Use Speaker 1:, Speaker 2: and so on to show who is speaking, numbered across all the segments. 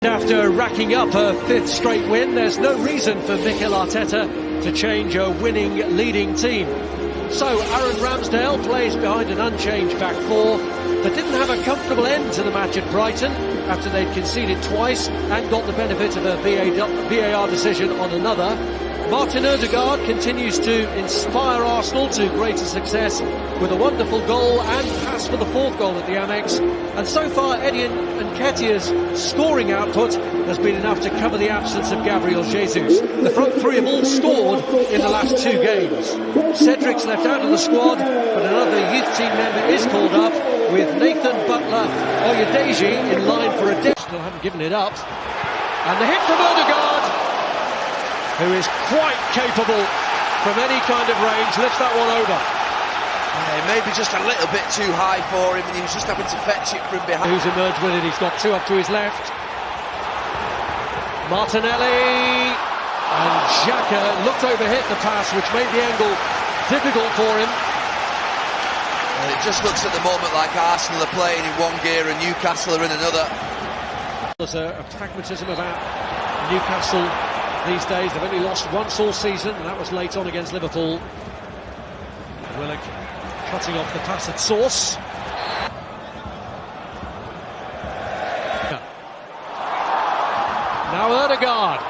Speaker 1: After racking up a fifth straight win, there's no reason for Mikel Arteta to change a winning leading team. So Aaron Ramsdale plays behind an unchanged back four that didn't have a comfortable end to the match at Brighton after they'd conceded twice and got the benefit of a VAR decision on another. Martin Ødegaard continues to inspire Arsenal to greater success with a wonderful goal and pass for the fourth goal at the Amex. And so far, Eddie Nketiah's scoring output has been enough to cover the absence of Gabriel Jesus. The front three have all scored in the last two games. Cedric's left out of the squad, but another youth team member is called up with Nathan Butler-Oyedeji in line for a dip. Still haven't given it up. And the hit from Ødegaard, who is quite capable from any kind of range, lifts that one over.
Speaker 2: Maybe just a little bit too high for him, and he was just having to fetch it from behind.
Speaker 1: Who's emerged with it? He's got two up to his left. Martinelli and Xhaka looked overhit the pass, which made the angle difficult for him.
Speaker 2: And it just looks at the moment like Arsenal are playing in one gear and Newcastle are in another.
Speaker 1: There's a pragmatism about Newcastle these days. They've only lost once all season, and that was late on against Liverpool. Willock cutting off the pass at source. Now Ødegaard.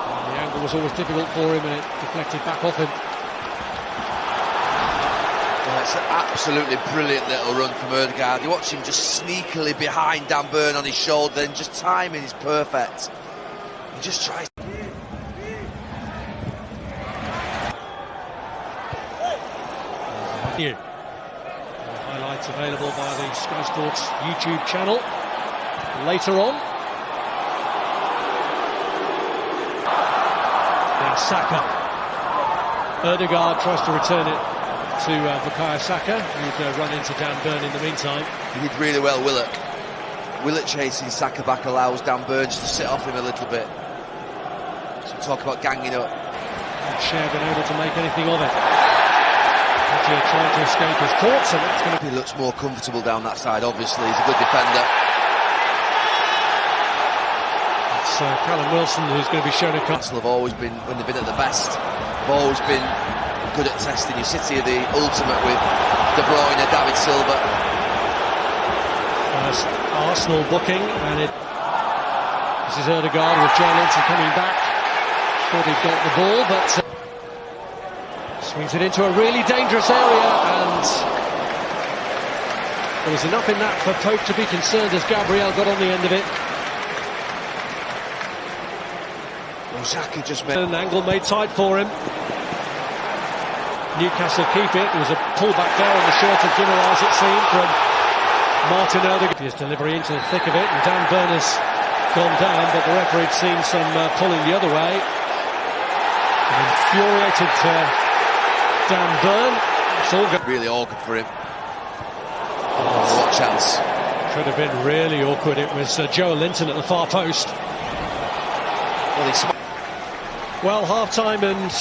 Speaker 1: And the angle was always difficult for him, and it deflected back off him.
Speaker 2: Well, it's an absolutely brilliant little run from Ødegaard. You watch him just sneakily behind Dan Burn on his shoulder, and just timing is perfect. He just tries.
Speaker 1: Highlights available by the Sky Sports YouTube channel later on. Now Saka. Ødegaard tries to return it to Bukayo Saka, who'd run into Dan Burn in the meantime.
Speaker 2: He did really well, Willock. Willock chasing Saka back allows Dan Burn just to sit off him a little bit. So talk about ganging up.
Speaker 1: Cher been able to make anything of it. Trying to escape his court, so that's going to
Speaker 2: be. He looks more comfortable down that side, obviously. He's a good defender.
Speaker 1: It's Callum Wilson who's going to be shown a cut.
Speaker 2: Arsenal have always been, when they've been at the best, have always been good at testing. You City are the ultimate with De Bruyne, David Silva.
Speaker 1: Arsenal booking, and this is Ødegaard with Joe Linton coming back. Thought he'd got the ball, but swings it into a really dangerous area, and there was enough in that for Pope to be concerned as Gabriel got on the end of it.
Speaker 2: Well, Xhaka just made
Speaker 1: an angle made tight for him. Newcastle keep it. There was a pullback there on the shirt of Guimaraes, it seemed, from Martin Ødegaard. His delivery into the thick of it, and Dan Burn has gone down, but the referee had seen some pulling the other way. An infuriated Dan Burn. It's all good.
Speaker 2: Really awkward for him. Oh, what chance.
Speaker 1: Could have been really awkward. It was Joe Linton at the far post. Well, half-time and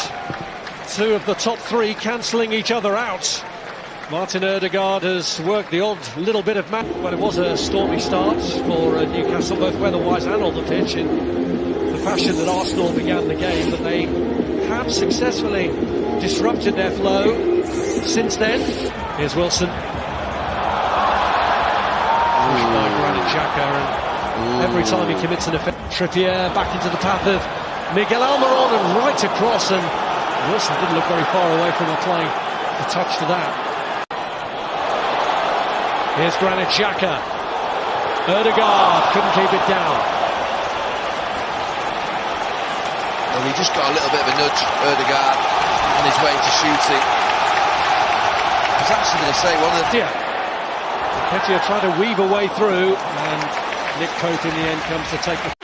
Speaker 1: two of the top three cancelling each other out. Martin Ødegaard has worked the odd little bit of match. Well, it was a stormy start for Newcastle, both weather-wise and on the pitch, in the fashion that Arsenal began the game, but they have successfully disrupted their flow since then. Here's Wilson. Pushed by Granit Xhaka, and every time he commits an offence, Trippier back into the path of Miguel Almiron and right across, and Wilson didn't look very far away from applying a touch to that. Here's Granit Xhaka. Ødegaard couldn't keep it down.
Speaker 2: Well, he just got a little bit of a nudge, Ødegaard, on his way to shooting. I was actually going to say one of the...
Speaker 1: Nketiah tried to weave a way through, and Nick Pope in the end comes to take the...